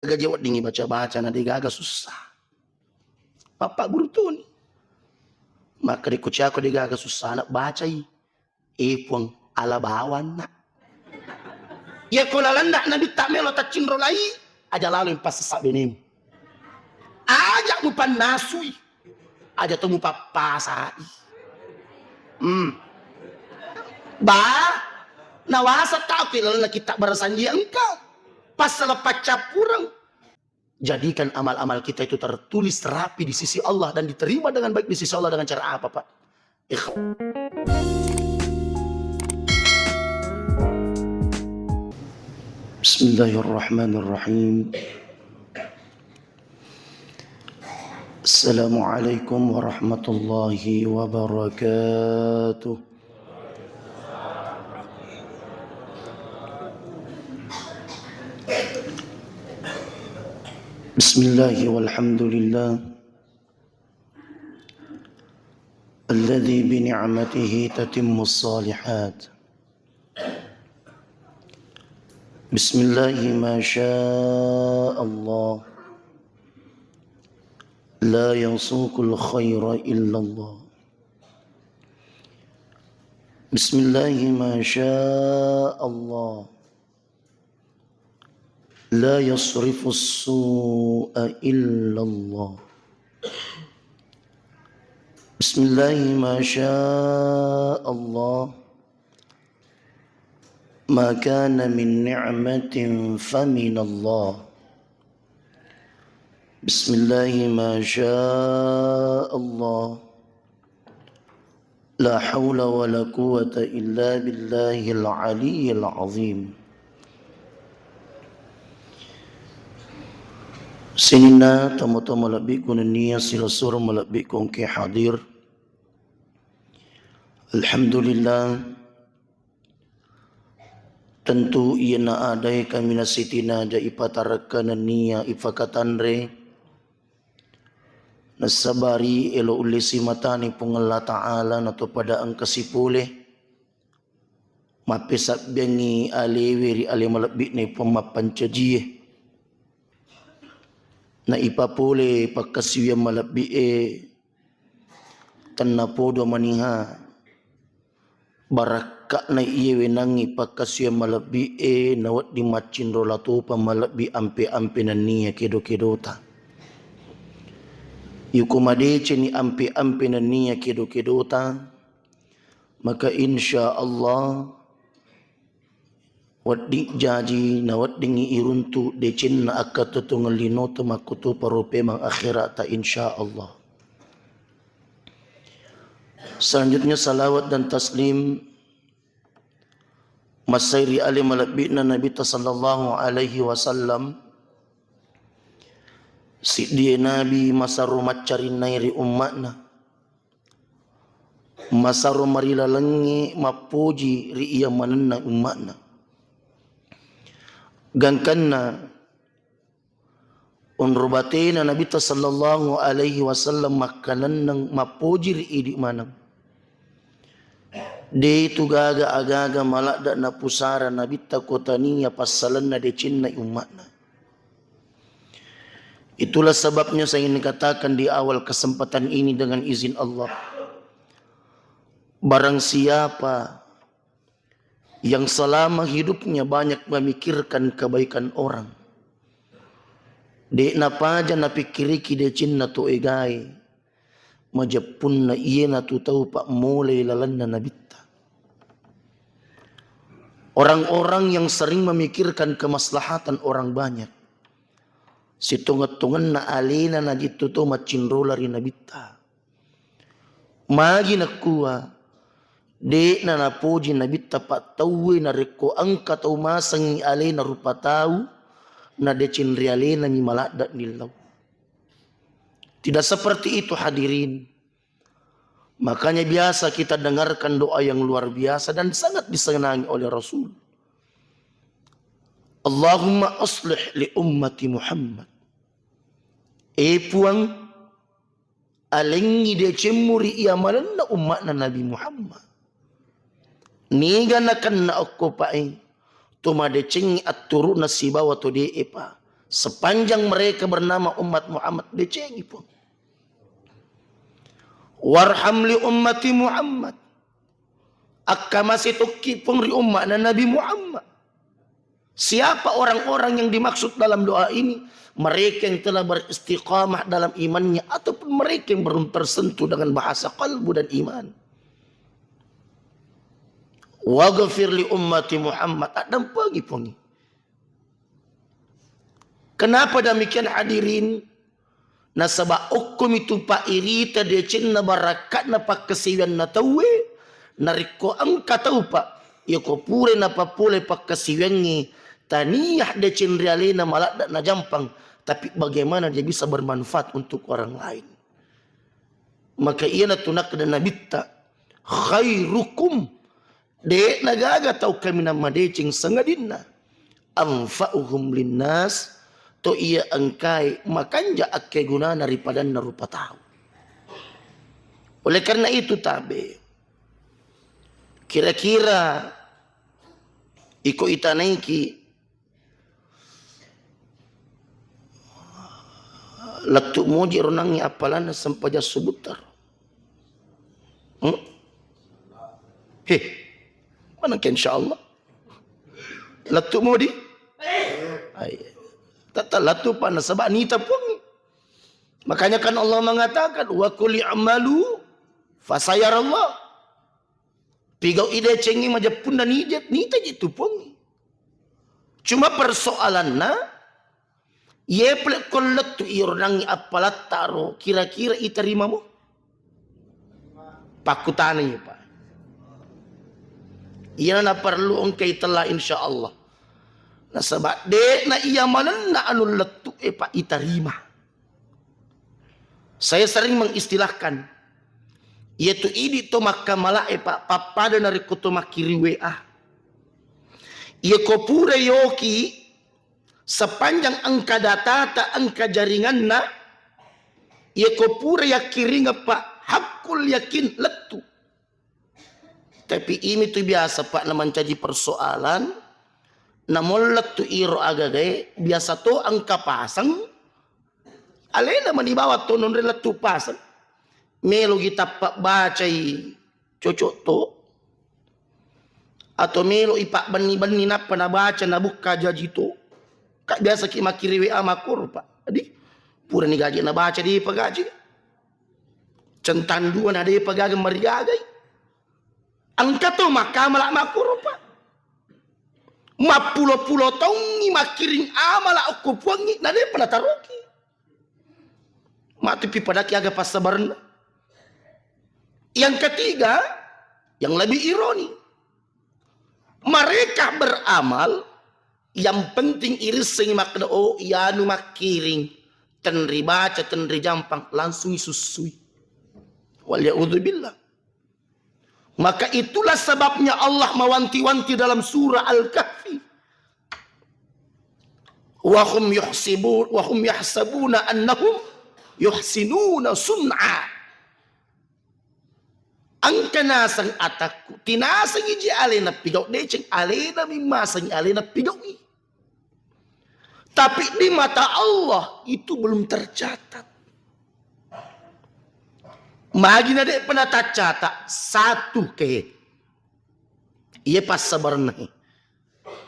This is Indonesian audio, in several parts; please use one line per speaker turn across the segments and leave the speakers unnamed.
Gajewat dingi baca-baca na digaga susah. Papa guru tu ni. Maka di kuci aku digaga susah nak baca i. Ipung ala bawan nak. Ya kula landak nabi tak melo tak cindro lai. Aja lalu yang pas sesak benim. Ajak mu panasui. Aja temu papasai. Ba, nawasa tak pilih kita bersanji engkau. Pas selepas capurang. Jadikan amal-amal kita itu tertulis rapi di sisi Allah dan diterima dengan baik di sisi Allah dengan cara apa, Pak? Bismillahirrahmanirrahim. Assalamualaikum warahmatullahi wabarakatuh. Bismillahi walhamdulillah alladhi bini'matihi tatimmu salihat. Bismillahi ma syaa Allah la yasuqul khaira illallah. Bismillahi ma syaa Allah la yasrifu as-su'a illallah. Bismillahi ma syaa Allah ma kana min ni'matin famin Allah. Bismillahi ma syaa Allah la hawla wa la quwwata illa billahil aliyyil azim. Sinina tamu-tamu labik ko niya sila sur malabik kong ke hadir. Alhamdulillah. Tentu ia na adai kami nasitina ja ipataraka na niya ipakatanre. Nasabari elo ulisi matani pong Allah Ta'ala na to pada ang kasipule. Mapisak biyangi alewiri alimalabik na ipamapanchajiye. Na ipapule pagkasiyang malabi tanapodo maniha baraka na iyewe nangi pagkasiyang malabi nawat di macin rolato pa malabi ampe-ampe na niya kedo-kedota. Yukumadeche ni ampe-ampe na niya kedo-kedota, maka insya Allah waddi jaji na waddingi iruntu decin na akatutungan linoto makutu parupe mang akhirat ta insyaallah. Selanjutnya salawat dan taslim masairi ali malabina Nabi sallallahu alaihi wasallam. Si dia Nabi masaru macarin nairi ummatna. Masaru marilalangi mapuji ri iya manenna ummatna. Gangkanna unrubatina Nabi sallallahu alaihi wasallam makanan ng mapujir idi manang de itu gaga agaga malada na pusara Nabi kotaniya pasalan na de cinna umatna. Itulah sebabnya saya ingin katakan di awal kesempatan ini dengan izin Allah, barang siapa yang selama hidupnya banyak memikirkan kebaikan orang, de napaja napikiriki de cinna to egai majapun na iye na tu tahu pak mulai lalan na nabitta. Orang-orang yang sering memikirkan kemaslahatan orang banyak, situngat-tungan na alina na dito to macinrolari nabitta. Magi nakuha de na napuji Nabi tapat tawi na reko angka tau masang ale na rupa tau na decin riale na ni maladat nilaw. Tidak seperti itu hadirin. Makanya biasa kita dengarkan doa yang luar biasa dan sangat disenangi oleh Rasul. Allahumma aslih li ummati Muhammad. Puang alengi decemuri iamalan na umat na Nabi Muhammad. Niga na kan na ako pa tumade cengi at turu na sibawa to de epa sepanjang mereka bernama umat Muhammad dicengi pun. Warham li ummati Muhammad, akka masih tukki pun ri umat Nabi Muhammad. Siapa orang-orang yang dimaksud dalam doa ini? Mereka yang telah beristiqamah dalam imannya, ataupun mereka yang belum tersentuh dengan bahasa kalbu dan iman. Waghfir li ummati Muhammad, adam pagi pun. Kenapa demikian hadirin? Nasaba hukum itu pa irita de cinna barakat na pa kasiwan na tawe nariko ang kataw pa yoko pure na pa pule pa kasiwan ngi taniyah de cin reale na malak na jampang, tapi bagaimana dia bisa bermanfaat untuk orang lain. Maka ia na tunak dan nabitta khairukum de nagaga tau kami na madecing sangadinna anfa'uhum linnas, to ia angkai makanja akke guna daripada narupa tahu. Oleh karena itu tabe, kira-kira iko itanaiki latu moji ronangi apalan sampaja subutar. Mana ke insyaallah latu modi tata latu pana sebab nita pun. Makanya kan Allah mengatakan wa qul i'malu fasayarallah. Pigau ide cengi maja punda nijet nita jitu pun. Cuma persoalanna ye plek kolatu irnangi apalat taro kira-kira iterima mo pakutane Pak. Iya na perlu engkai telah insyaallah. Nah sebab dek na iya manan na anu letu pak itarima. Saya sering mengistilahkan yaitu ini to maka mala pak papada nari kuto makiri WA. Ia kopure yoki sepanjang angka data ta angka jaringan na ia kopure yakiri pak hakul yakin letu. Tapi ini tuh biasa pak naman jadi persoalan. Namun letu iro agage biasa to angka pasang alena man dibawa to non letu pasang melo kita pak bacai cocok to atau melo ipak bani napa na baca na buka jaji to kak biasa ki makiri WA makur pak adi pura ni gaji na baca di pagaji centan dua na di pagaga mariagai angka to maka malak makur pak mapulo-pulo tongi makiring amala aku puangi nade pada taroki mati pipadaki agak pas sabarna. Yang ketiga yang lebih ironi, mereka beramal yang penting iris sing makna oh ya nu makiring tenri baca tenri jampang langsung susui wal ya'udzubillah. Maka itulah sebabnya Allah mewanti-wanti dalam surah Al-Kahfi. Wa hum yahsabuna annahum yuhsinuna sun'a. Ang kanasang atakku tinasang iji alena pigaw deceng alena mimasang alena pigaw. Tapi di mata Allah itu belum tercatat. Magi na de pernah tercatat satu ke. Ia pas sabarna.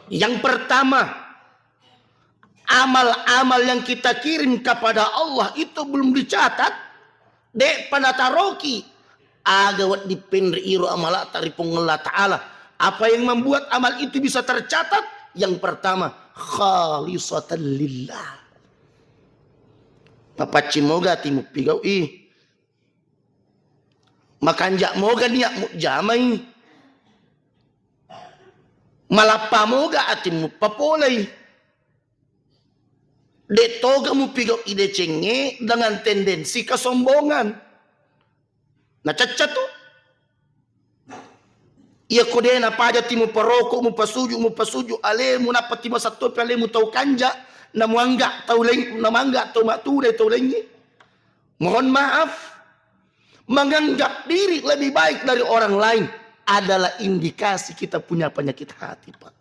Yang pertama, amal-amal yang kita kirim kepada Allah itu belum dicatat. Dek pernah taroki. Agawat dipendri iro amala taripung Allah Ta'ala. Apa yang membuat amal itu bisa tercatat? Yang pertama, khalisatan lillah. Papaci moga timu pigau makanjak moga niat mujamai malapa moga atimu papolai detoga mu pigau ide cenge dengan tendensi kesombongan na cacat tu ia kode na paja timu paroko mu pasuju ale mu na patimo satu ale mu tau kanja na muangga tau leng na mangga tau matu de tau lengi. Mohon maaf, menganggap diri lebih baik dari orang lain adalah indikasi kita punya penyakit hati, Pak.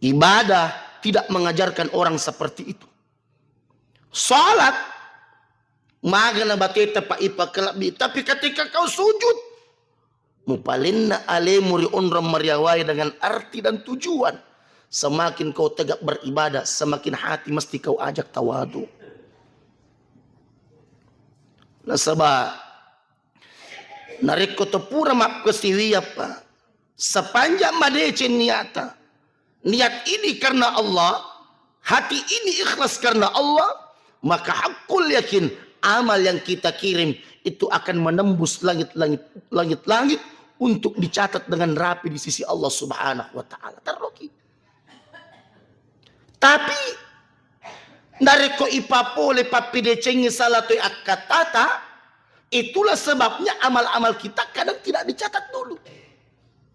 Ibadah tidak mengajarkan orang seperti itu. Salat magana bateta pa ipakalabi, tapi ketika kau sujud mupalinna alemuri onram mariawai dengan arti dan tujuan. Semakin kau tegak beribadah, semakin hati mesti kau ajak tawadu. Nasaba nariko to pura map kesiwiya pa. Sepanjang madece niata. Niat ini karena Allah, hati ini ikhlas karena Allah, maka hakul yakin amal yang kita kirim itu akan menembus langit-langit untuk dicatat dengan rapi di sisi Allah Subhanahu wa taala. Terloki. Tapi nareko ipapole papidecengi salatu akatata, itulah sebabnya amal-amal kita kadang tidak dicatat dulu.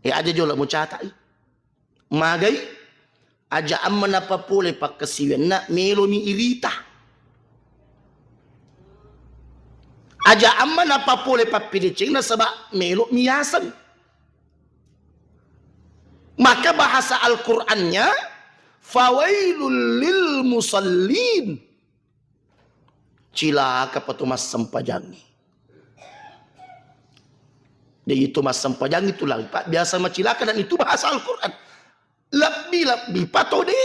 Aja jola mau catat. Magai aja amman apa pole pak kesiwen na melo mi irita. Aja amman apa pole pak pidecing na sebab melo miyasan. Maka bahasa Al-Qur'annya fawailul lil musallin. Cilaka patumas sampajangi. Dia itu mas sampajang itu lagi pak biasa macilaka, dan itu bahasa Al-Quran. Lebih patode.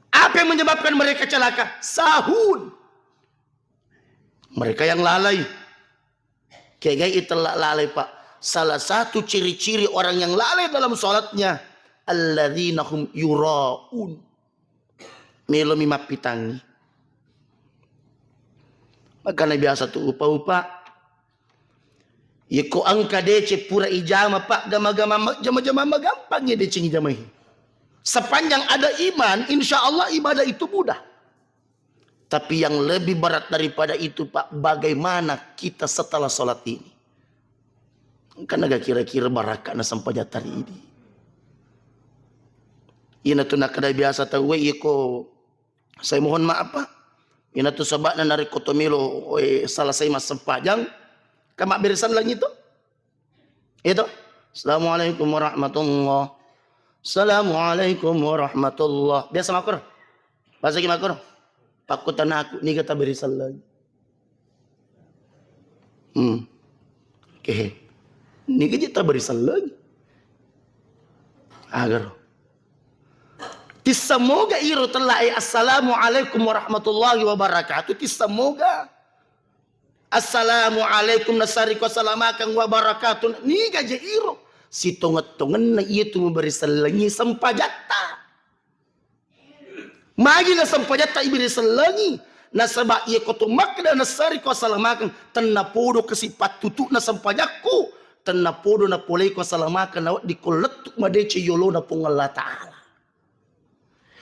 Apa yang menyebabkan mereka celaka? Sahun. Mereka yang lalai. Kayak itu lalai pak. Salah satu ciri-ciri orang yang lalai dalam sholatnya, alladzina hum yuraun. Melo mimapitangi. Makanya biasa tuh upa-upa. Yeko angka DC pura ijama pak gama-gama jama-jama gampangnya DC ijamah. Sepanjang ada iman, insya Allah ibadah itu mudah. Tapi yang lebih berat daripada itu pak, bagaimana kita setelah sholat ini? Karena gak kira-kira barakana sampai tadi ini. Ina tuh nak kada biasa tahu yeko. Saya mohon maaf pak. Ina tuh sebabnya narik kotomilo salah saya mas sempajang. Kamak berisan lagi itu. Itu. Assalamualaikum warahmatullahi. Assalamualaikum warahmatullahi. Biasa makur. Bahasa gimana makur? Pakutan aku ni kata berisan lagi. Oke. Ni kita berisan lagi. Agar. Tisamoga iro telah assalamualaikum warahmatullahi wabarakatuh. Tisamoga. Assalamualaikum nasariku assalamualaikum wabarakatuh. Ni gaje iro. Si tonget-tongen na iya tu memberi selangi sampajata. Magi na sampajata iberi selangi. Nasaba iya koto makna nasariku assalamualaikum. Tenapodo kesipat tutu na sampajaku. Tenapodo na polei ko assalamualaikum. Na di koletuk madece yolo na pungala ta'ala.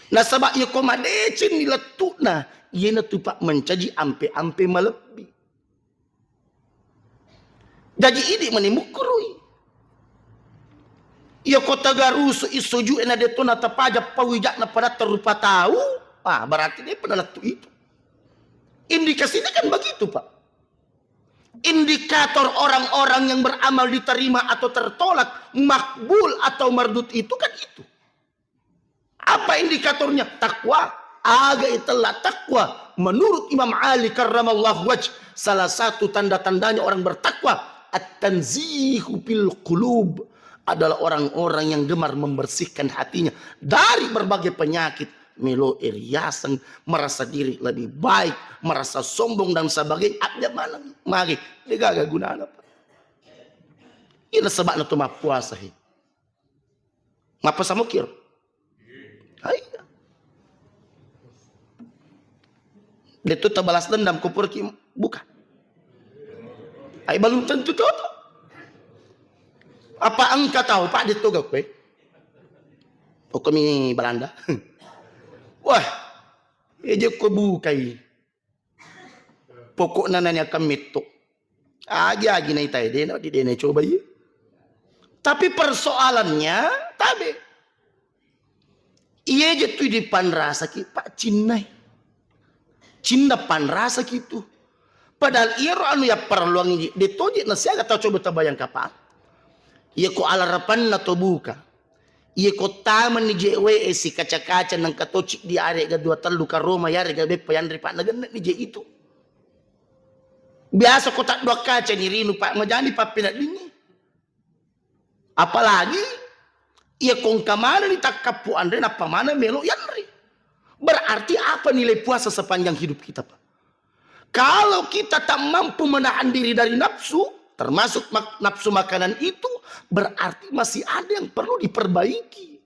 Nasaba iya ko madece niletuk na. Iya na tupak mencaji ampe-ampe malebi. Jadi ini menimukurui. Ia kota garusu isuju ena detona tapaja pawijak na pada terupa tahu. Berarti dia penalat itu. Indikasinya kan begitu pak. Indikator orang-orang yang beramal diterima atau tertolak, makbul atau mardut itu kan itu. Apa indikatornya? Takwa. Aga itulah takwa. Menurut Imam Ali karramallahu wajh, salah satu tanda-tandanya orang bertakwa at-tanzihu bil qulub, adalah orang-orang yang gemar membersihkan hatinya dari berbagai penyakit, melo iriasan, merasa diri lebih baik, merasa sombong dan sebagainya. Ada mana? Mari, dia gak guna apa. Ini sebab na tuma puasa hi. Ngapa samukir? Hai. Dia tuh balas dendam kupur ki bukan. Ay belum tentu tahu. Apa engkau tahu Pak dito gakwe? O kami Belanda. Wah, eje ko bukai. Pokok nananya kami to. Agi-agi na itay din, di din coba ya. Tapi persoalannya, tabe. Iya je tu di panrasa ki Pak Cinai. Cinta panrasa gitu. Padahal iro anu ya perluang ini ditoji na siya atau coba tabayang kapal. Iya ko alarapan na to buka. Iya kota man ni jewe si kaca-kaca nang katocik di are ga dua telu ka Roma ya ga be payandri pak nagan ni je itu. Biasa kota dua kaca ni rinu pak majani pak pinat dini. Apalagi iya kong kamana ni takapu andre napa mana melo yanri. Berarti apa nilai puasa sepanjang hidup kita pak? Kalau kita tak mampu menahan diri dari nafsu, termasuk nafsu makanan itu, berarti masih ada yang perlu diperbaiki.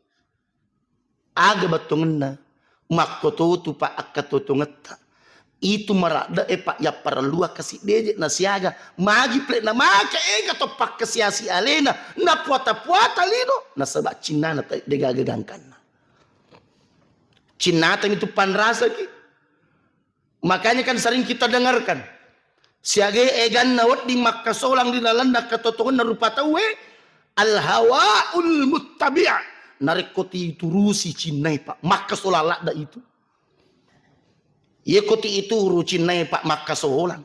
Aga batungna makkototu pak akatotungeta. Itu marada pak ya perlu kasih deje nasiaga magi plek na maka ega to pak kesiasi alena na puata-puata lino na sebab Cina na degagagangkan. Cina itu panrasa ki. Makanya kan sering kita dengarkan siage egan nawat di Makkah solang di lalanda katotongan narupa tawe al hawaul muttabi'a narikoti turusi Cina pak Makkah solala da itu. Ye koti itu rucin naik pak Makkah solang.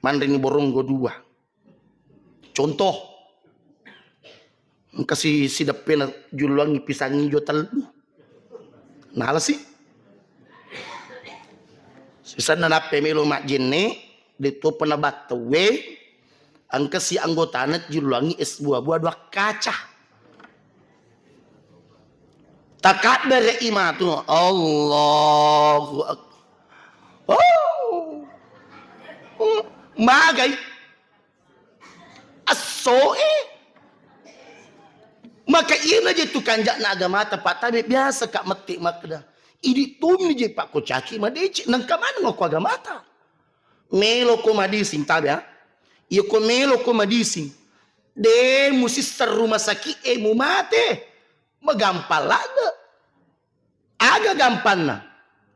Mandrini Borongo 2. Contoh. Kasih sidap pena juluangi pisang hijau telu. Nah sih. Sisan na pemilo mak jenne dito penabat we ang kasi anggota nat juluangi es buah-buah dua kaca. Takat dari imatu Allahu Akbar. Magay asoe. Maka iya aja tu kanjak na agama pak tabi biasa kak metik makda. Idi tum ni je pak ko caci madeci nang kamana ngoko agama ta. Melo ko madising tabi ha. Iya ko melo ko madising. De musister rumah sakit mu mate. Magampal ada. Aga gampang na.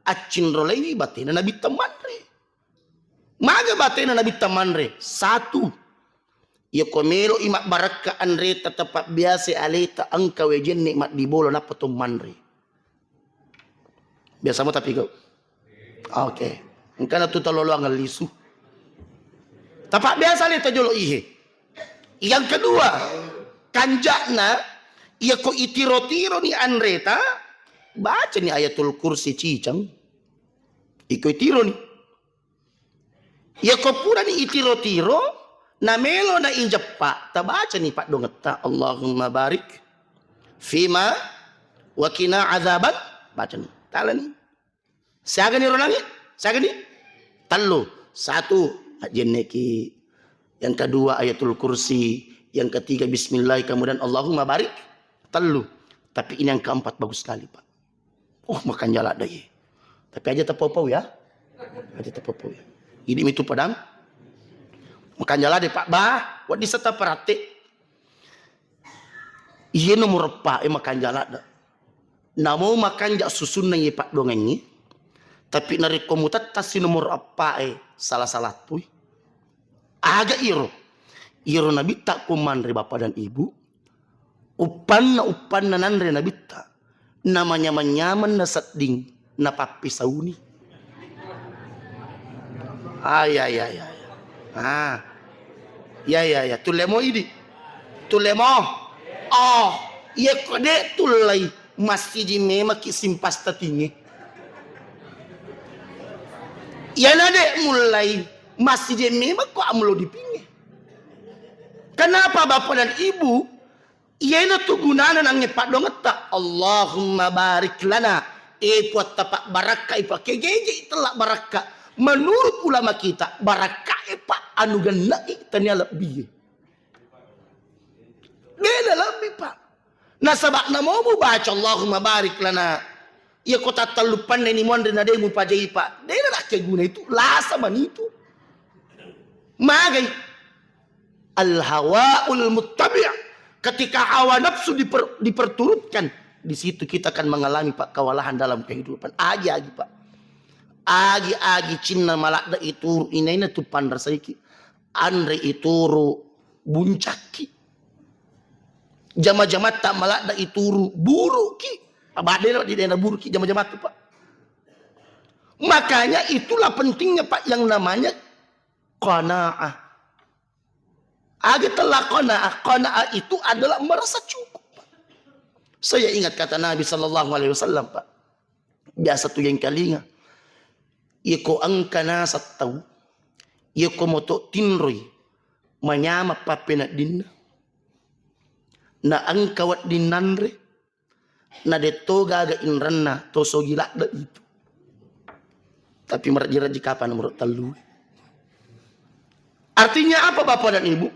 Acin rolei batina nabi tamanre. Maga batina nabi tamanre. Satu. Ya komelo imak baraka andre tetapak biasa aleta angka wejen nikmat di bolo na manre. Biasa mo tapi kau. Oke. Engkau na tuta lolo ang lisu. Tapak biasa aleta jolo ihe. Yang kedua. Kanjakna. Ia ko itiro-tiro ni Andreta baca ni ayatul kursi cicang iko itiro ni ia ko pura ni itiro-tiro na melo na injapa ta baca ni pak dongeta Allahumma barik fima wa qina azaban baca ni tala ni saga ni ronangi saga ni talo satu jeneki yang kedua ayatul kursi yang ketiga bismillah kemudian Allahumma barik telu. Tapi ini yang keempat bagus sekali pak. Makan jala dah ye. Tapi aja terpopau ya. Aja terpopau ya. Ini itu padang. Makan jala deh pak bah. Wadi serta perhati. Iya nomor pak makan jala dah. Namo makan jak susun nang pak dongeng ni. Tapi nari komutat tasi nomor apa salah-salah tu. Agak iro. Iro nabi tak kumandri bapak dan ibu. Upan na nanre na bitta namanya manyaman na satding na papisauni. Ya. Ya. Tulemo ini. Tulemo. Iya kode tulay masih jime makisimpas tatingi. Iya nade mulai masih jime mak kok amulo dipingi. Kenapa bapak dan ibu iya na tu gunana nang ngepak dongeta Allahumma barik lana puat tapak baraka ipa kegeje itelak baraka menurut ulama kita baraka ipa anu gana tanya lebih beda lebih pak nah sabak namo mu baca Allahumma barik lana iya kota talupan ni mondre na demu pajai pak dena nak ke guna itu lasa man itu magai al hawaul muttabi'. Ketika hawa nafsu diperturutkan, di situ kita akan mengalami pak kewalahan dalam kehidupan. Agi pak, agi Cina malakda itu inaina tu pandar saiki, andre ituru buncaki, jama-jama tak malakda ituru buruki, abadena di daerah buruki jama-jama tu pak. Makanya itulah pentingnya pak yang namanya qanaah. Agi telah qanaah itu adalah merasa cukup. Saya ingat kata Nabi sallallahu alaihi wasallam, Pak. Biasa tu yang kalinga. Iko angka nasat tau. Iko moto tinroy. Manyama papena dinna. Na angkawat dinanre. Na deto gaga inranna toso gila da itu. Tapi meraji-raji kapan menurut telu. Artinya apa Bapak dan Ibu?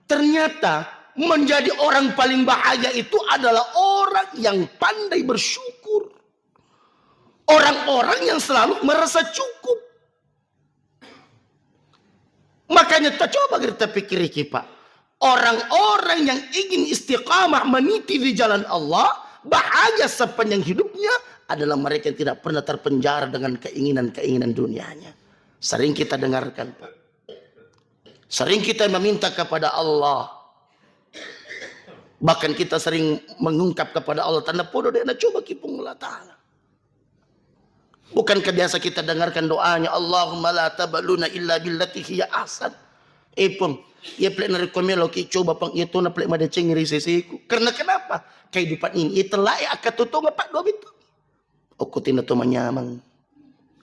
Ternyata menjadi orang paling bahagia itu adalah orang yang pandai bersyukur. Orang-orang yang selalu merasa cukup. Makanya kita coba kita pikir Pak. Orang-orang yang ingin istiqamah meniti di jalan Allah, bahagia sepanjang hidupnya adalah mereka yang tidak pernah terpenjara dengan keinginan-keinginan dunianya. Sering kita dengarkan, Pak. Sering kita meminta kepada Allah. Bahkan kita sering mengungkap kepada Allah tanda podo dan coba kipung Allah Ta'ala. Bukankah biasa kita dengarkan doanya Allahumma la tabaluna illa billati hiya ahsan. Pun ya plek na rekomelo ki coba pang itu na plek mada cengri sesiku. Karena kenapa? Kehidupan ini itulah akatutunga Pak do itu. Okutin na to manyamang.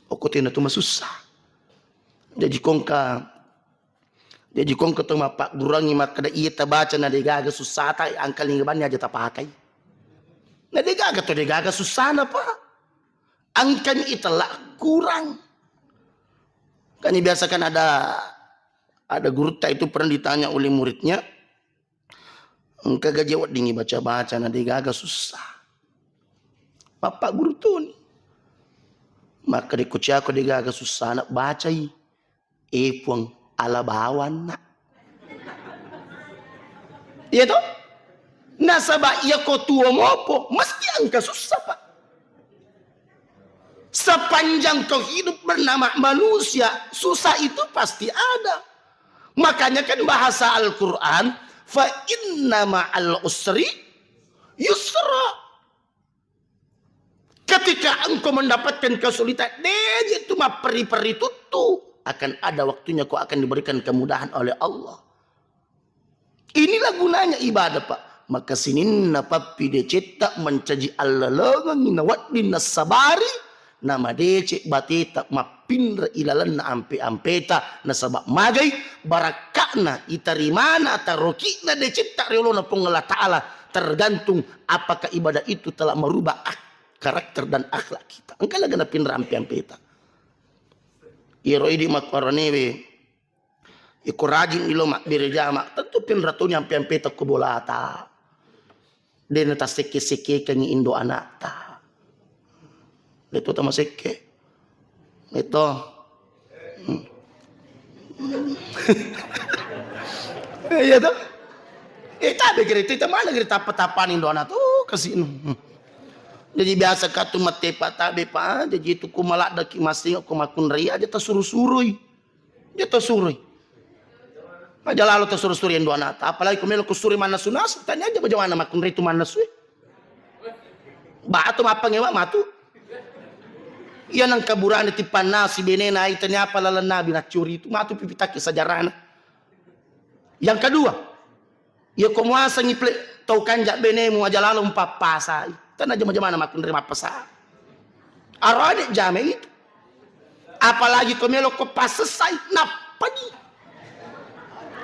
Okutin na to masusah. Jadi kongka to mapak gurangi makada iya tabaca na degaga susah ta ang kalingabannya aja tapakai. Na degaga to degaga susah na Pak. Angkanya itulah kurang. Kan biasa kan ada guru itu pernah ditanya oleh muridnya, kagak jawab dingi baca-baca na degaga susah. Bapak guru tuh nih. Maka dikuci aku degaga susah nak bacai. Puang ala bawan nak. Iya toh? Nasabah iya ko tua mopo mesti angka susah Pak. Sepanjang kau hidup bernama manusia, susah itu pasti ada. Makanya kan bahasa Al-Quran, fa inna ma'al usri yusra. Ketika engkau mendapatkan kesulitan, itu mah peri-peri tutu. Akan ada waktunya kau akan diberikan kemudahan oleh Allah. Inilah gunanya ibadah Pak. Maka sinin na papi deceta mencaji Allah lengang inawat sabari. Nama dece bateta mapindra ilalan na ampe-ampeta na sabak magay barakakna itarimana atarokina deceta reolo na pengala ta'ala tergantung apakah ibadah itu telah merubah karakter dan akhlak kita. Engkau lagi na pindra ampe-ampeta. Iroi di makwaranebe iku rajin ilo mak birejama tentu pindra tu ampe-ampeta kubolata. Den ta seke-seke kangi indo anak ta. Itu sama seke. Itu. Iya tuh. Tapi kita mana kita petapanin doana tuh kasih. Jadi biasa katu mate patabe pa, jadi itu kumalak daki masing aku makun ria aja tersuruh-suruh. Dia tersuruh. Aja lalu tersuruh-suruh yang doana. Apalagi kumelo kusuri mana sunas, tanya aja bagaimana makun ria itu mana suwe. Ba atau apa ngewa matu? Yan ang kaburaan iti panasi benena ay tanya pala nabi na curi itu matu pipitaki sajarana. Yang kedua, ya kumuasa ngiple tau kanjak benemu aja lalu papasai. Tan aja macam mana makun terima pasa. Arade jame itu. Apalagi komelo ko pasesai napadi.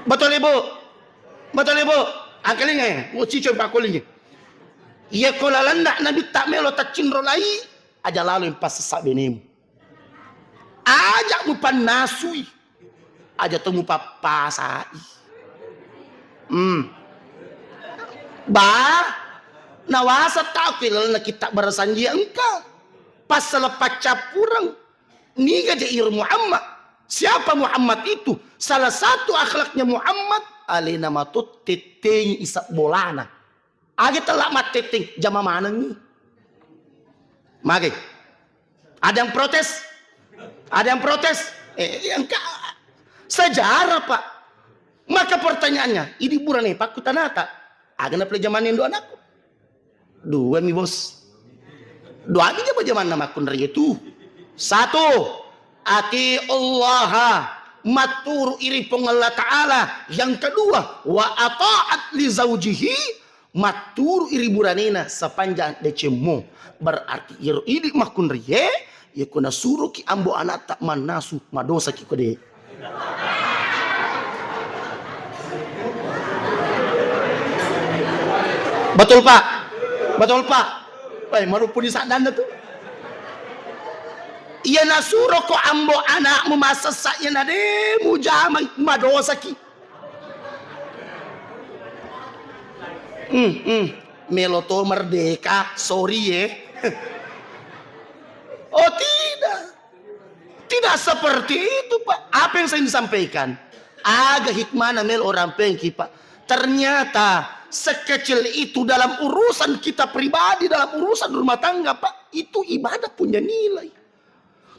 Betul Ibu? Betul Ibu? Angkaling eh, mo cico pakuling. Iya ko lalanda nabi tak melo tak cinro lai. Aja lalu yang pas sesak benemu. Ajak mu panasui. Aja temu papasai. Nawasa tak kilal na kita berasanji engkau. Pas selepas capurang. Ni gajah ir Muhammad. Siapa Muhammad itu? Salah satu akhlaknya Muhammad. Alina matut teteng isak bolana. Agi telak mat teteng. Jama mana ni? Magi. Ada yang protes? Ada yang protes? Sejarah Pak. Maka pertanyaannya, ini buran nih Pak kutanata. Agak nak jamanin doa anakku. Dua mi bos. Doa ini apa zaman nama kun itu? Satu, ati Allah maturu iri pong Allah Ta'ala. Yang kedua, wa ata'at li zawjihi maturu iri buranena sepanjang decemo berarti iro idi makun riye ya kuna suruh ki ambo anak tak manasu madosa ki kode. Betul Pak, betul Pak. Marupun di sadana tuh. Iya nasuro ko ambo anak masa ya nade mujama madosa ki. Meloto merdeka, sorry ya. Oh tidak, tidak seperti itu Pak. Apa yang saya disampaikan? Agak hikmah mel orang pengki Pak. Ternyata sekecil itu dalam urusan kita pribadi, dalam urusan rumah tangga Pak, itu ibadah punya nilai.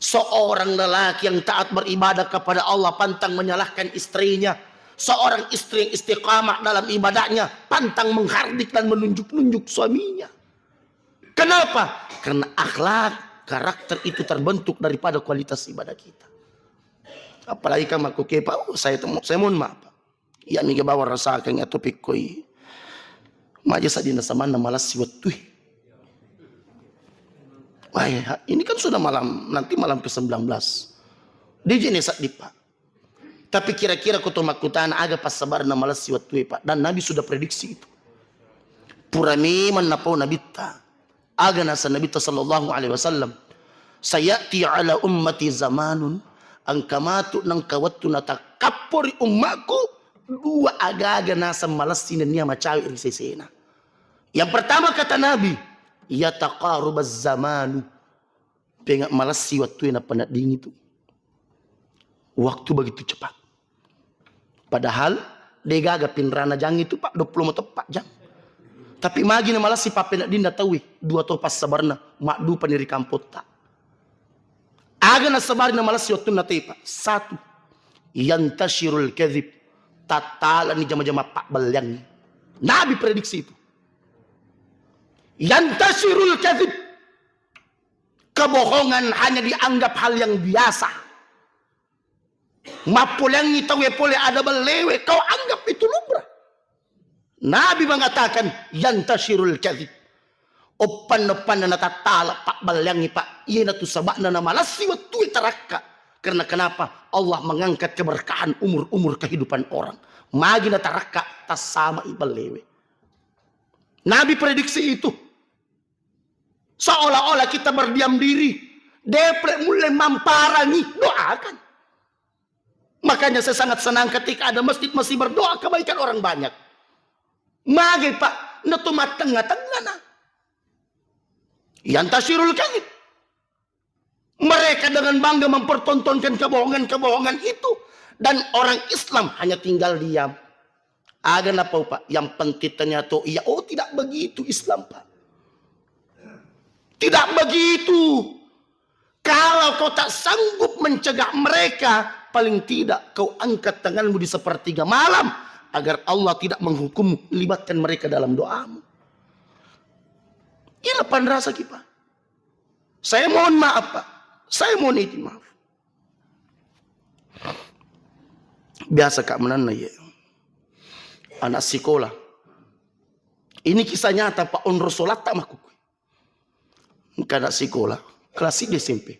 Seorang lelaki yang taat beribadah kepada Allah pantang menyalahkan istrinya. Seorang istri yang istiqamah dalam ibadahnya pantang menghardik dan menunjuk-nunjuk suaminya. Kenapa? Karena akhlak, karakter itu terbentuk daripada kualitas ibadah kita. Apalagi kamu aku kepa, saya mohon maaf. Ya nih bawa rasa kayaknya topik koi. Maja sadina samana malas siwat tuh. Wah ya, ini kan sudah malam, nanti malam ke-19. Di jenis di Pak. Tapi kira-kira kutumak-kutaan agak pas sabar na malas siwat tuh Pak. Dan Nabi sudah prediksi itu. Purami manapau Nabi ta. Aga nasa Nabi ta sallallahu alaihi wasallam. Sayati ala ummati zamanun. Ang kamatu ng kawatu na takapori ummaku. Dua aga-aga nasa malas sinaniya macawi irisesena. Yang pertama kata Nabi. Ya taqarubaz zamanu. Pengak malas si waktu yang penat dingin itu. Waktu begitu cepat. Padahal degaga pinrana jang itu Pak 24 jam. Tapi magi na malas si papenak dinda tawi. Dua topas sabarna. Makdu paniri kampot tak. Aga na sabar na malas si waktu na tepa. Satu. Yantashirul kadhib. Tatala ni jama-jama Pak Balyang. Nabi prediksi itu. Yantashirul kadhib. Kebohongan hanya dianggap hal yang biasa. Mapulangi tawe pole ada belewe. Kau anggap itu lumrah. Nabi mengatakan yantashirul kadhib. Opan-opan na natatala Pak Balyangi Pak. Iya na tu sabak na namalasi waktu itarakka. Karena kenapa? Allah mengangkat keberkahan umur-umur kehidupan orang. Magi na tarakka tas sama ibalewe. Nabi prediksi itu. Seolah-olah kita berdiam diri. Deprek mulai mamparangi. Doakan. Makanya saya sangat senang ketika ada masjid masih berdoa kebaikan orang banyak. Magi Pak. Natumat tengah-tengah na. Yantashirul kadhib. Mereka dengan bangga mempertontonkan kebohongan-kebohongan itu. Dan orang Islam hanya tinggal diam. Aga na po Pak. Yang pentitanya to iya. Oh tidak begitu Islam Pak. Tidak begitu. Kalau kau tak sanggup mencegah mereka, paling tidak kau angkat tanganmu di sepertiga malam agar Allah tidak menghukum, libatkan mereka dalam doamu. Ini lepan rasa kita. Saya mohon maaf Pak. Saya mohon izin maaf. Biasa Kak menana ya. Anak sekolah. Ini kisah nyata Pak on Rasolat tak makuk. Kada sekolah kelas di SMP.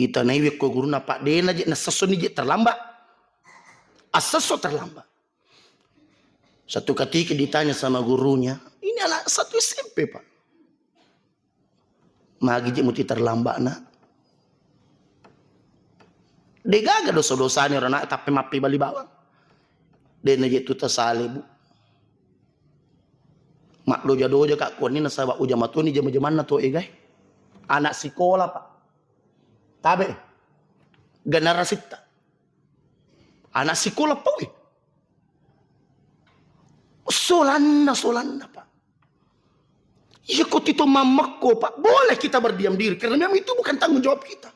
Ita naiwe ko guru na Pak Dena je na saso ni je terlambat. Asaso terlambat. Satu ketika ditanya sama gurunya, ini anak satu SMP Pak. Magi je muti terlambat na. Degaga dosa-dosanya orang nak tapi mapi bali bawang. Dena je tu tasale Bu. Mak doja-doja Kak kuan ni nasabak uja matuni jam-jaman na to guys. Anak sekolah Pak. Tabe. Generasi ta. Anak sekolah Pak. Solanna Pak. Ya kok itu mamakko Pak. Boleh kita berdiam diri karena memang itu bukan tanggung jawab kita.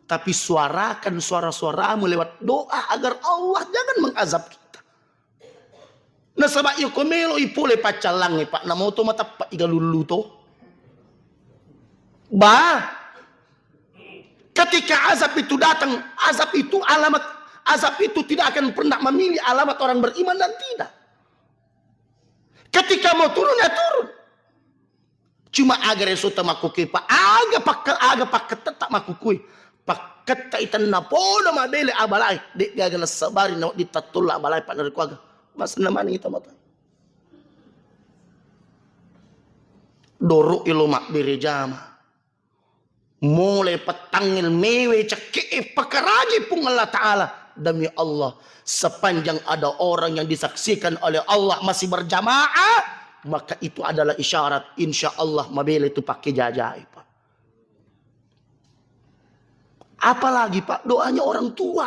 Tapi suarakan suara-suaramu lewat doa agar Allah jangan mengazab kita. Nah sebab yo komelo ipole pacalang Pak na moto mata Pak igaluluto. Ba ketika azab itu datang, azab itu tidak akan pernah memilih alamat orang beriman dan tidak. Ketika mau turun ya turun. Cuma agar yang suta makukui pa aga paket tetap makukui. Paket kaitan na polo mabele abalay. Di gagana sabari na ditatula abalay pa na rikuaga. Mas naman kita mata. Doro ilumak birejama. Mulai petangil mewe cekik pakaraji pun Allah Ta'ala. Demi Allah, sepanjang ada orang yang disaksikan oleh Allah masih berjamaah, maka itu adalah isyarat insya Allah mabele itu pakai jajai Pak. Apalagi Pak, doanya orang tua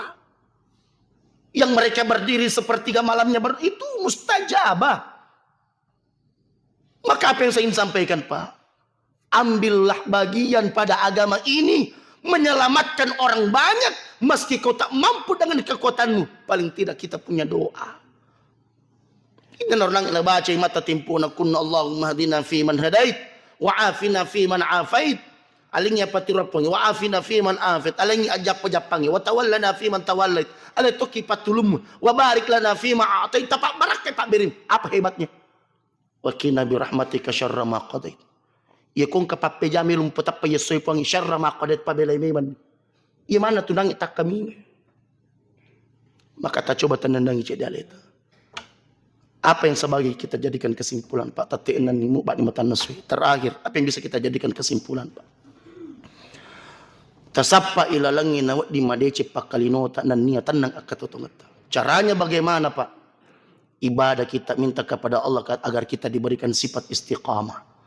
yang mereka berdiri sepertiga malamnya itu mustajabah. Maka apa yang saya ingin sampaikan Pak, ambillah bagian pada agama ini, menyelamatkan orang banyak, meski kau tak mampu dengan kekuatanmu, paling tidak kita punya doa. Kita orang yang baca mata timpuna kunna Allahumma hadina fi man hadait, wa afina fi man afait, alingnya patirapangi, wa afina fi man afait, alingnya ajak pajapangi, wa tawallana fi man tawallait, alai toki patulum, wa barik lana fi ma atait, tapak barak pak birim. Apa hebatnya? Wa qina bi rahmatika syarra ma qadait. Ya kung kapape jamilum potap pa yesoy pang syarra ma qadait pa belay meman. Ya mana tunang itak kami. Maka tak coba tenandangi cedal itu. Apa yang sebagai kita jadikan kesimpulan Pak? Tatiin nimu Pak ni matan naswi. Terakhir, apa yang bisa kita jadikan kesimpulan Pak? Tasappa ilalangi nawat di madece pakalinota nan niatan nang akatutungat. Caranya bagaimana Pak? Ibadah kita minta kepada Allah agar kita diberikan sifat istiqamah.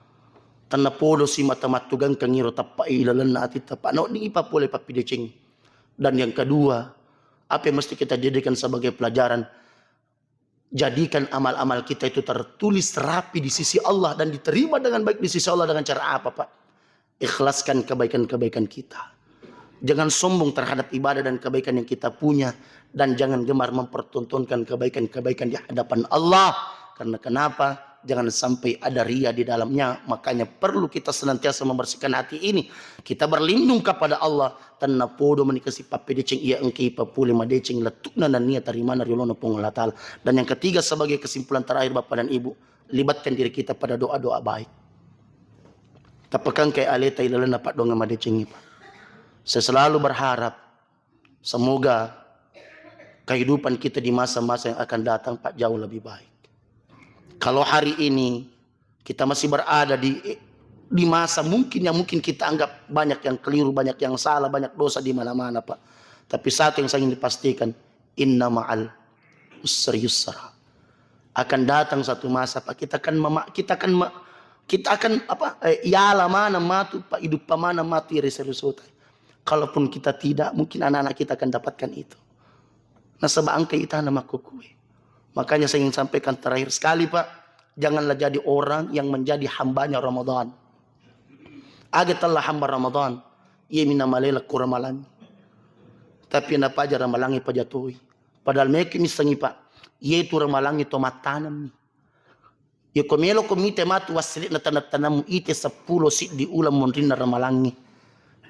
Tanah polo si mata-matugang kangiro tapa ilalan na atit tapa. No, di ipa pole papidecing. Dan yang kedua, apa yang mesti kita jadikan sebagai pelajaran? Jadikan amal-amal kita itu tertulis rapi di sisi Allah dan diterima dengan baik di sisi Allah dengan cara apa Pak? Ikhlaskan kebaikan-kebaikan kita. Jangan sombong terhadap ibadah dan kebaikan yang kita punya. Dan jangan gemar mempertontonkan kebaikan-kebaikan di hadapan Allah. Karena kenapa? Jangan sampai ada ria di dalamnya. Makanya perlu kita senantiasa membersihkan hati ini. Kita berlindung kepada Allah. Tanna podo menikasi papedecing iya engki papule madecing letukna dan niat tarimana rilono pong Allah Ta'ala. Dan yang ketiga sebagai kesimpulan terakhir Bapak dan Ibu, libatkan diri kita pada doa-doa baik. Tapakang kay aleta ilalan dapat doa madecing Pak. Saya selalu berharap semoga kehidupan kita di masa-masa yang akan datang Pak jauh lebih baik. Kalau hari ini kita masih berada di masa mungkin kita anggap banyak yang keliru, banyak yang salah, banyak dosa di mana-mana Pak. Tapi satu yang saya ingin dipastikan, inna ma'al usri yusra. Akan datang satu masa Pak, kita akan yala mana matu Pak, hidup pamana mati reserusutai. Kalaupun kita tidak, mungkin anak-anak kita akan dapatkan itu. Nasaba angka ita nama kukui. Makanya saya ingin sampaikan terakhir sekali Pak, janganlah jadi orang yang menjadi hambanya Ramadan. Agatallah hamba Ramadan, ia mina malela kuramalan. Tapi napa aja ramalangi pajatui. Padahal mereka misalnya Pak, ia itu ramalangi tomatanam ni. Ya komelo komite matu waslit na tanam ite 10 sit di ulam monrin na ramalangi.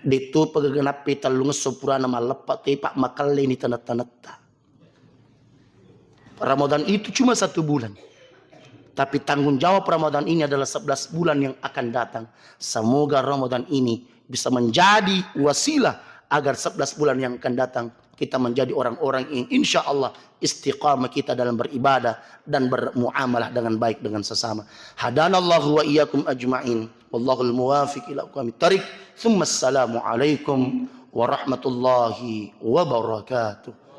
Dito pagaganap pitalungan sopura na malapat Pak makalle ni tanat-tanata. Ramadan itu cuma 1 bulan. Tapi tanggung jawab Ramadan ini adalah 11 bulan yang akan datang. Semoga Ramadan ini bisa menjadi wasilah agar 11 bulan yang akan datang kita menjadi orang-orang yang insya Allah istiqamah kita dalam beribadah dan bermuamalah dengan baik dengan sesama. Hadanallahu wa iyyakum ajma'in. Wallahul muwafiq ila aqwamit thariq. Tsumma assalamu alaikum warahmatullahi wabarakatuh.